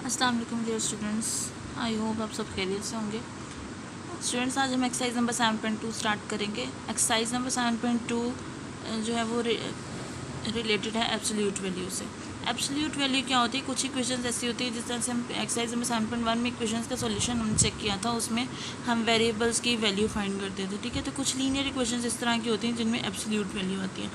अस्सलाम वालेकुम dear students, I hope आप सब खैरियत से होंगे। स्टूडेंट्स, आज हम एक्सरसाइज नंबर 7.2 स्टार्ट करेंगे। एक्सरसाइज नंबर 7.2 जो है वो रिलेटेड है एब्सोल्यूट वैल्यू से। एब्सोल्यूट वैल्यू क्या होती है? कुछ ही क्वेश्चन ऐसी होती है जिस तरह से हम एक्सरसाइज नंबर 7.1 में क्वेश्चन का सोल्यूशन हमने चेक किया था, उसमें हम वेरिएबल्स की वैल्यू फाइंड करते थे। ठीक है, तो कुछ लीनियर इक्वेशंस इस तरह की होती हैं जिनमें एब्सोल्यूट वैल्यू आती है।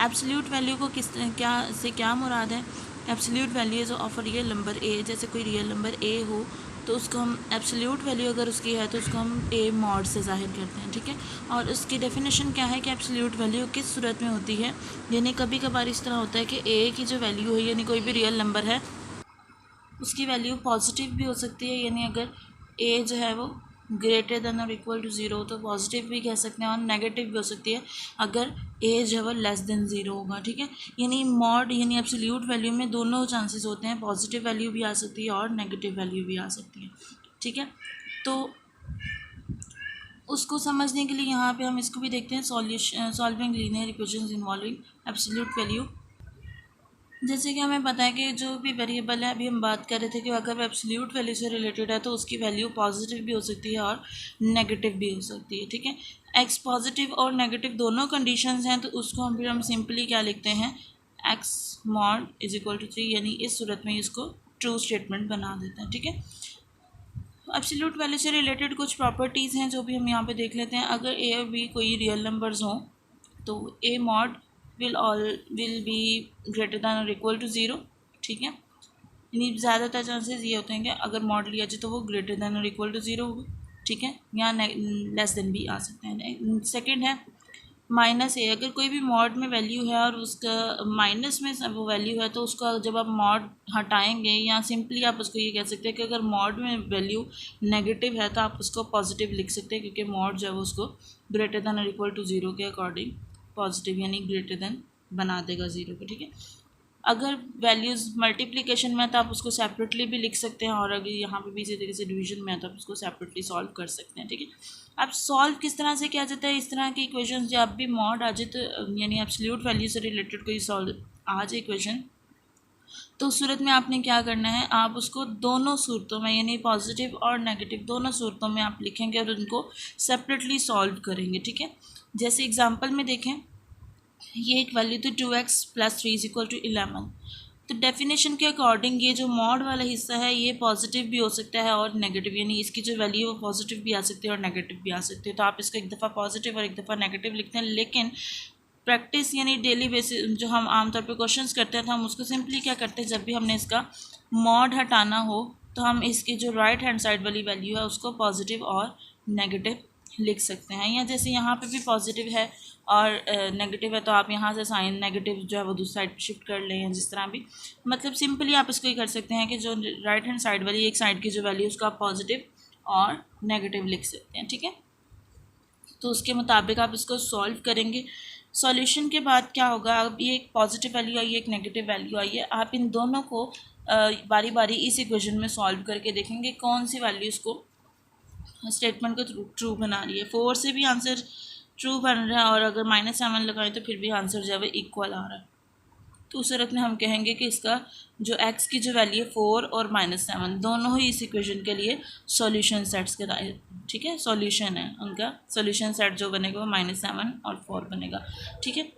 एब्सोल्यूट वैल्यू को क्या मुराद है? Absolute value is of a real number A. जैसे कोई रियल नंबर ए हो तो उसको हम एब्सोल्यूट वैल्यू अगर उसकी है तो उसको हम ए मॉड से ज़ाहिर करते हैं। ठीक है, और उसकी डेफिनेशन क्या है कि एब्सोल्यूट वैल्यू किस सूरत में होती है। यानी कभी कभार इस तरह होता है कि ए की जो वैल्यू है, यानी कोई भी रियल नंबर है, उसकी वैल्यू पॉजिटिव भी हो सकती है। यानी अगर ए जो है वो ग्रेटर देन और इक्वल टू ज़ीरो तो पॉजिटिव भी कह सकते हैं, और नेगेटिव भी हो सकती है अगर ए जो है वो लेस देन ज़ीरो होगा। ठीक है, यानी मॉड यानी एब्सोल्यूट वैल्यू में दोनों चांसेस होते हैं, पॉजिटिव वैल्यू भी आ सकती है और नेगेटिव वैल्यू भी आ सकती है। ठीक है, तो उसको समझने के लिए यहाँ पे हम इसको भी देखते हैं, solving linear equations involving absolute value. जैसे कि हमें पता है कि जो भी वेरिएबल है, अभी हम बात कर रहे थे कि अगर वो एब्सोल्यूट वैल्यू से रिलेटेड है तो उसकी वैल्यू पॉजिटिव भी हो सकती है और नेगेटिव भी हो सकती है। ठीक है, एक्स पॉजिटिव और नेगेटिव दोनों कंडीशंस हैं, तो उसको हम सिंपली क्या लिखते हैं, x mod is equal to 3, यानी इस सूरत में इसको ट्रू स्टेटमेंट बना देते हैं। ठीक है, एब्सोल्यूट वैल्यू से रिलेटेड कुछ प्रॉपर्टीज़ हैं जो भी हम यहाँ पे देख लेते हैं। अगर ए और बी कोई रियल नंबर्स हों तो a mod will be greater than और इक्वल टू ज़ीरो। ठीक है, यानी ज़्यादातर चांसेस ये होते हैं कि अगर मॉड लिया जाए तो वो ग्रेटर दैन और इक्वल टू ज़ीरो होगा। ठीक है, या लेस देन भी आ सकते हैं। सेकंड है माइनस ए। अगर कोई भी मॉड में वैल्यू है और उसका माइनस में वो वैल्यू है तो उसका जब आप मॉड हटाएंगे, या सिंपली आप उसको ये कह सकते हैं कि अगर मॉड में वैल्यू नेगेटिव है तो आप उसको पॉजिटिव लिख सकते हैं, क्योंकि मॉड जो है वो उसको ग्रेटर दैन और इक्वल टू ज़ीरो के अकॉर्डिंग पॉजिटिव यानी ग्रेटर दैन बना देगा ज़ीरो को। ठीक है, अगर वैल्यूज़ मल्टीप्लिकेशन में है तो आप उसको सेपरेटली भी लिख सकते हैं, और अगर यहाँ पे भी इसी तरीके से डिवीजन में है तो आप उसको सेपरेटली सॉल्व कर सकते हैं। ठीक है, अब सॉल्व किस तरह से किया जाता है? इस तरह की इक्वेशन जब भी मॉड आ जाए तो यानी एब्सोल्यूट वैल्यू से रिलेटेड कोई सॉल्व आ जाए इक्वेशन, तो उस सूरत में आपने क्या करना है, आप उसको दोनों सूरतों में यानी पॉजिटिव और नेगेटिव दोनों सूरतों में आप लिखेंगे और उनको सेपरेटली सॉल्व करेंगे। ठीक है, जैसे एग्जाम्पल में देखें, ये एक वैल्यू थी 2x plus 3 is equal to 11। तो डेफिनेशन के अकॉर्डिंग ये जो मॉड वाला हिस्सा है ये पॉजिटिव भी हो सकता है और नेगेटिव, यानी इसकी जो वैल्यू है वो पॉजिटिव भी आ सकती है और नेगेटिव भी आ सकती है। तो आप इसको एक दफ़ा पॉजिटिव और एक दफ़ा नेगेटिव लिखते हैं, लेकिन प्रैक्टिस यानी डेली बेसिस जो हम आमतौर पे क्वेश्चंस करते हैं तो हम उसको सिंपली क्या करते हैं, जब भी हमने इसका मॉड हटाना हो तो हम इसकी जो राइट हैंड साइड वाली वैल्यू है उसको पॉजिटिव और नेगेटिव लिख सकते हैं। या जैसे यहाँ पे भी पॉजिटिव है और नेगेटिव है तो आप यहाँ से साइन नेगेटिव जो है वो दूसरी साइड पे शिफ्ट कर लें, या जिस तरह भी, मतलब सिंपली आप इसको ही कर सकते हैं कि जो राइट हैंड साइड वाली एक साइड की जो वैल्यू उसको आप पॉजिटिव और नेगेटिव लिख सकते हैं। ठीक है, तो उसके मुताबिक आप इसको सॉल्व करेंगे। सॉल्यूशन के बाद क्या होगा, अब ये एक पॉजिटिव वैल्यू आई है, एक नेगेटिव वैल्यू आई है, आप इन दोनों को बारी बारी इस इक्वेशन में सॉल्व करके देखेंगे कौन सी वैल्यू इसको स्टेटमेंट को ट्रू बना रही है। 4 से भी आंसर ट्रू बन रहा है और अगर -7 लगाएं तो फिर भी आंसर जो है वो इक्वल आ रहा है। तो उस सूरत में हम कहेंगे कि इसका जो x की जो वैल्यू है 4 और -7 दोनों ही इस इक्वेशन के लिए सॉल्यूशन सेट्स के दायरे। ठीक है, सॉल्यूशन है उनका, सॉल्यूशन सेट जो बनेगा वो -7 और 4 बनेगा। ठीक है,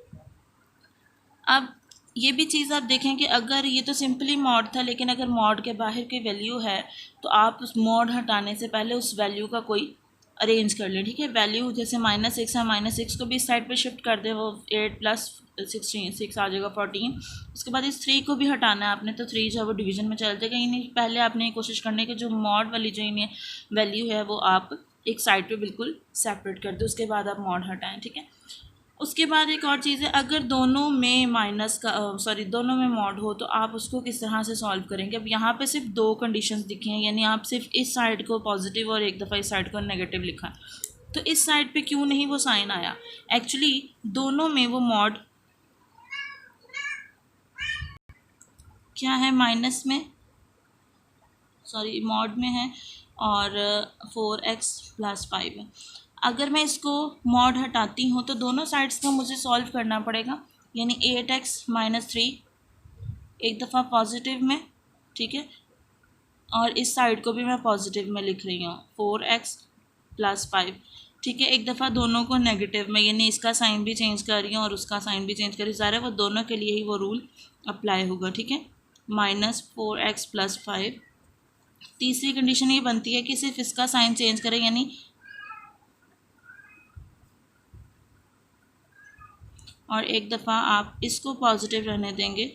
अब ये भी चीज़ आप देखें कि अगर ये तो सिंपली मॉड था, लेकिन अगर मॉड के बाहर की वैल्यू है तो आप उस मॉड हटाने से पहले उस वैल्यू का कोई अरेंज कर लें। ठीक है, वैल्यू जैसे -6 है, -6 को भी इस साइड पे शिफ्ट कर दें, वो 8 प्लस 6 आ जाएगा 14। उसके बाद इस 3 को भी हटाना है आपने, तो 3 जो है वो डिवीजन में चल जाएगा। यानी पहले आपने ये कोशिश करनी है कि जो मॉड वाली जो वैल्यू है वो आप एक साइड पे बिल्कुल सेपरेट कर दो, उसके बाद आप मॉड हटाएं। ठीक है, उसके बाद एक और चीज़ है, अगर दोनों में दोनों में मॉड हो तो आप उसको किस तरह से सॉल्व करेंगे। अब यहाँ पे सिर्फ 2 कंडीशंस दिखी हैं, यानी आप सिर्फ इस साइड को पॉजिटिव और एक दफ़ा इस साइड को नेगेटिव लिखा है, तो इस साइड पे क्यों नहीं वो साइन आया? एक्चुअली दोनों में वो मॉड क्या है, माइनस में मॉड में है और 4x प्लस 5 है। अगर मैं इसको मॉड हटाती हूँ तो दोनों साइड्स का मुझे सॉल्व करना पड़ेगा, यानी 8x - 3 एक दफ़ा पॉजिटिव में, ठीक है, और इस साइड को भी मैं पॉजिटिव में लिख रही हूँ 4x + 5। ठीक है, एक दफ़ा दोनों को नेगेटिव में, यानी इसका साइन भी चेंज कर रही हूँ और उसका साइन भी चेंज कर रही हूँ, सारे वो दोनों के लिए ही वो रूल अप्लाई होगा। ठीक है, -4x + 5। तीसरी कंडीशन ये बनती है कि सिर्फ इसका साइन चेंज करें, यानी और एक दफ़ा आप इसको पॉजिटिव रहने देंगे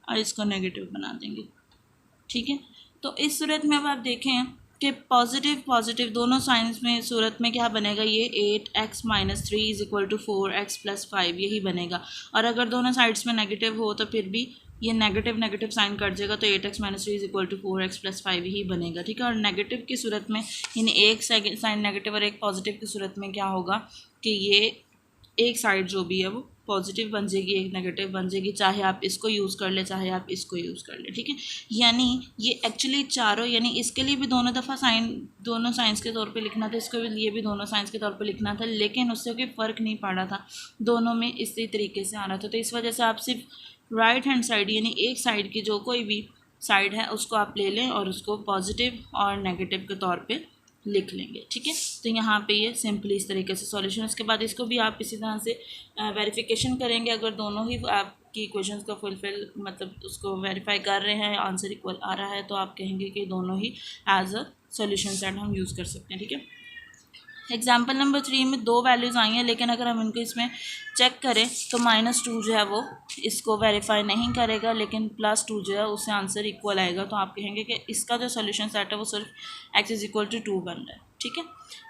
और इसको नेगेटिव बना देंगे। ठीक है, तो इस सूरत में अब आप देखें कि पॉजिटिव पॉजिटिव दोनों साइंस में सूरत में क्या बनेगा, ये 8x - 3 = 4x + 5 यही बनेगा। और अगर दोनों साइड्स में नेगेटिव हो तो फिर भी ये नेगेटिव नेगेटिव साइन कट जाएगा, तो 8x - 3 = 4x + 5 ही बनेगा। ठीक है, और नेगेटिव की सूरत में, यानी एक साइन नेगेटिव और एक पॉजिटिव की सूरत में क्या होगा कि ये एक साइड जो भी है वो पॉजिटिव बन जाएगी, एक नेगेटिव बन जाएगी, चाहे आप इसको यूज़ कर ले चाहे आप इसको यूज़ कर ले। ठीक है, यानी ये एक्चुअली चारों, यानी इसके लिए भी दोनों दफ़ा साइन दोनों साइंस के तौर पे लिखना था, इसके लिए भी दोनों साइंस के तौर पे लिखना था, लेकिन उससे कोई फ़र्क नहीं पड़ रहा था, दोनों में इसी तरीके से आ रहा था। तो इस वजह से आप सिर्फ राइट हैंड साइड, यानी एक साइड की जो कोई भी साइड है उसको आप ले लें और उसको पॉजिटिव और नेगेटिव के तौर पर लिख लेंगे। ठीक है, तो यहाँ पे ये सिंपली इस तरीके से सॉल्यूशन। उसके बाद इसको भी आप इसी तरह से वेरिफिकेशन करेंगे, अगर दोनों ही आपकी क्वेश्चंस को फुलफिल, मतलब उसको वेरीफाई कर रहे हैं, आंसर इक्वल आ रहा है, तो आप कहेंगे कि दोनों ही एज अ सॉल्यूशन सेट हम यूज़ कर सकते हैं। ठीक है, एग्जाम्पल नंबर 3 में 2 वैल्यूज़ आई हैं, लेकिन अगर हम इनको इसमें चेक करें तो -2 जो है वो इसको वेरीफाई नहीं करेगा, लेकिन +2 जो है उससे आंसर इक्वल आएगा। तो आप कहेंगे कि इसका जो सोल्यूशन सेट है वो सिर्फ x = 2 बन रहा है। ठीक है,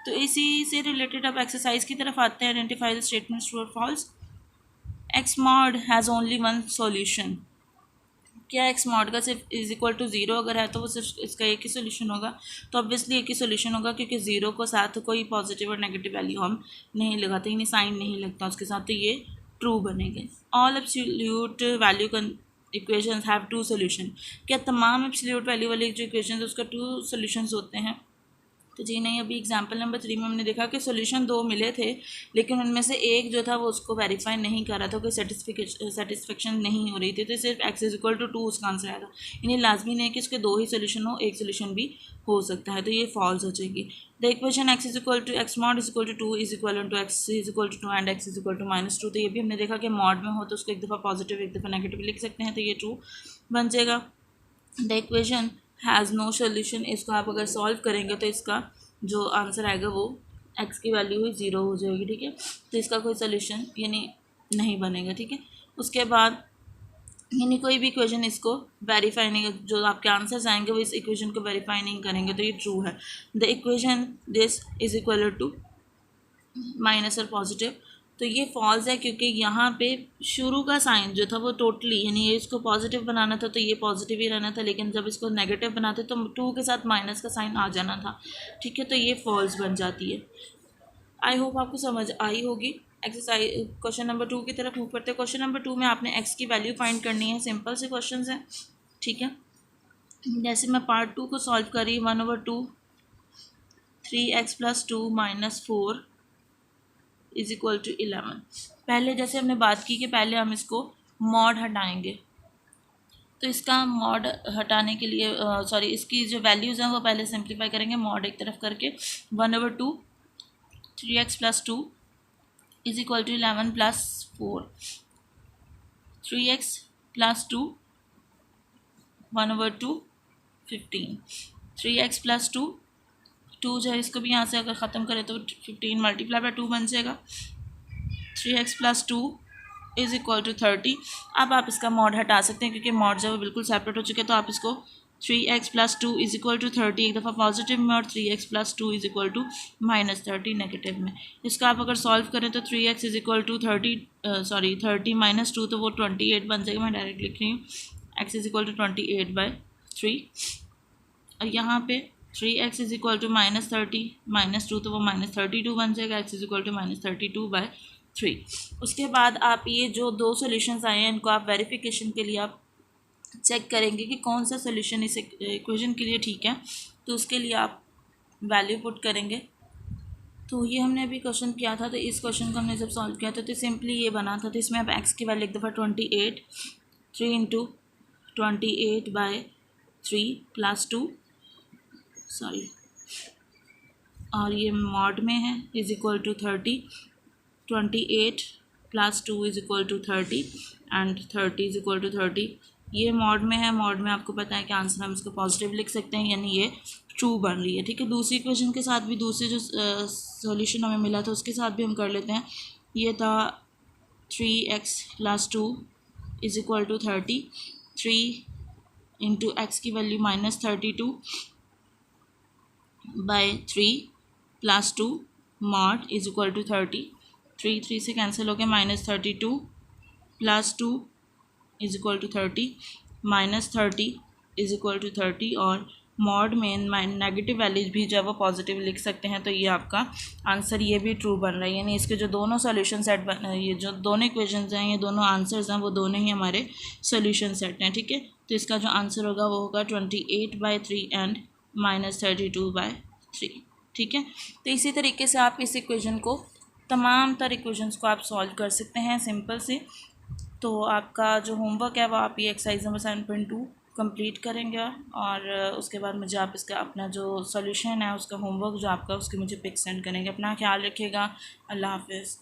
तो इसी से रिलेटेड अब एक्सरसाइज की तरफ आते हैं। आइडेंटिफाई द स्टेटमेंट्स ट्रू और false. x mod has only one solution. क्या x मॉड का सिर्फ = 0 अगर है तो वो सिर्फ इसका एक ही सोल्यूशन होगा, तो ऑब्वियसली एक ही सोल्यूशन होगा, क्योंकि 0 को साथ कोई पॉजिटिव और नेगेटिव वैल्यू हम नहीं लगाते, यानी साइन नहीं लगता उसके साथ, तो ये ट्रू बनेंगे। All absolute value equations have 2 solution. क्या तमाम एब्सोल्यूट वैल्यू वाली जो इक्वेशन है उसका 2 सोल्यूशंस होते हैं? तो जी नहीं। अभी एग्जाम्पल नंबर 3 में हमने देखा कि सोल्यूशन 2 मिले थे, लेकिन उनमें से एक जो था वो उसको वेरीफाई नहीं कर रहा था, कोई सेटिस्फेक्शन नहीं हो रही थी, तो सिर्फ x = 2 उसका आंसर आया था। इन्हें लाजमी नहीं है कि उसके 2 ही सोल्यूशन हो, एक सोल्यूशन भी हो सकता है, तो ये फॉल्स हो जाएगी। The equation x mod x = 2 = x = 2 and x = -2। तो ये भी हमने देखा कि मॉड में हो तो उसको एक दफ़ा पॉजिटिव एक दफ़ा नेगेटिव लिख सकते हैं, तो ये ट्रू बन जाएगा। The equation has no solution, इसको आप अगर सॉल्व करेंगे तो इसका जो आंसर आएगा वो x की वैल्यू ही 0 हो जाएगी। ठीक है, तो इसका कोई सोल्यूशन यानी नहीं बनेगा। ठीक है, उसके बाद यानी कोई भी इक्वेशन इसको वेरीफाई नहीं, जो आपके आंसर्स आएंगे वो इस इक्वेशन को वेरीफाई नहीं करेंगे, तो ये ट्रू है। The equation this is equal to minus और पॉजिटिव, तो ये फॉल्स है, क्योंकि यहाँ पे शुरू का साइन जो था वो टोटली, यानी ये इसको पॉजिटिव बनाना था तो ये पॉजिटिव ही रहना था, लेकिन जब इसको नेगेटिव बनाते तो 2 के साथ माइनस का साइन आ जाना था। ठीक है, तो ये फॉल्स बन जाती है। आई होप आपको समझ आई होगी। एक्सरसाइज क्वेश्चन नंबर 2 की तरफ मूव करते हैं। क्वेश्चन नंबर 2 में आपने x की वैल्यू फाइंड करनी है, सिंपल से क्वेश्चन है। ठीक है, जैसे मैं पार्ट 2 को सॉल्व करी, 1/2 3x + 2 - 4 = 11। पहले जैसे हमने बात की कि पहले हम इसको मॉड हटाएंगे, तो इसका मॉड हटाने के लिए सॉरी इसकी जो वैल्यूज़ हैं वो पहले सिंप्लीफाई करेंगे, मॉड एक तरफ करके 1/2 3x + 2 = 11 + 4 3x + 2 1/2 15 3x + 2 जो है इसको भी यहाँ से अगर ख़त्म करें तो 15 × 2 बन जाएगा। 3x + 2 = 30। अब आप इसका मॉड हटा सकते हैं, क्योंकि मॉड जब बिल्कुल सेपरेट हो चुके हैं, तो आप इसको 3x + 2 = 30 एक दफ़ा पॉजिटिव में और 3x + 2 = -30 नेगेटिव में। इसका आप अगर सॉल्व करें तो 3x = 30 - 2 तो वो 28 बन जाएगा। मैं डायरेक्ट लिख रही हूँ x = 28/3, और यहाँ पे 3x = -30 - 2 तो वो -32 बन जाएगा, x = -32/3। उसके बाद आप ये जो 2 सॉल्यूशंस आए हैं इनको आप वेरिफिकेशन के लिए आप चेक करेंगे कि कौन सा सॉल्यूशन इस इक्वेशन के लिए ठीक है, तो उसके लिए आप वैल्यू पुट करेंगे। तो ये हमने अभी क्वेश्चन किया था, तो इस क्वेश्चन को हमने जब सॉल्व किया था तो सिंपली ये बना था, तो इसमें आप x की वैल्यू एक दफ़ा 28 3 × 28/3 प्लस 2, सॉरी, और ये मॉड में है, is equal to 30, 28 plus 2 is equal to 30 and 30 is equal to 30। ये मॉड में है, मॉड में आपको पता है कि आंसर हम इसको पॉजिटिव लिख सकते हैं, यानी ये ट्रू बन रही है। ठीक है, दूसरी इक्वेशन के साथ भी, दूसरे जो सॉल्यूशन हमें मिला था उसके साथ भी हम कर लेते हैं। ये था 3x plus 2 is equal to 30, 3 into x की value -32/3 plus 2 mod is equal to 30, 3 से कैंसिल हो गया, -32 plus 2 is equal to 30, -30 is equal to 30, और मॉड में नेगेटिव वैल्यूज भी जो है वो पॉजिटिव लिख सकते हैं। तो ये आपका आंसर ये भी ट्रू बन रहा है, यानी इसके जो दोनों सॉल्यूशन सेट ये जो दोनों इक्वेशंस हैं, ये दोनों आंसर्स हैं, वो दोनों ही हमारे सॉल्यूशन सेट हैं। ठीक है, तो इसका जो आंसर होगा वो होगा 28/3 एंड -32/3। ठीक है, तो इसी तरीके से आप इस इक्वेशन को, तमाम तर इक्वेशंस को आप सॉल्व कर सकते हैं सिंपल से। तो आपका जो होमवर्क है वो आप ये एक्सरसाइज नंबर 7.2 कंप्लीट करेंगे, और उसके बाद मुझे आप इसका अपना जो सॉल्यूशन है उसका होमवर्क जो आपका, उसके मुझे पिक सेंड करेंगे। अपना ख्याल रखिएगा, अल्लाह हाफिज़।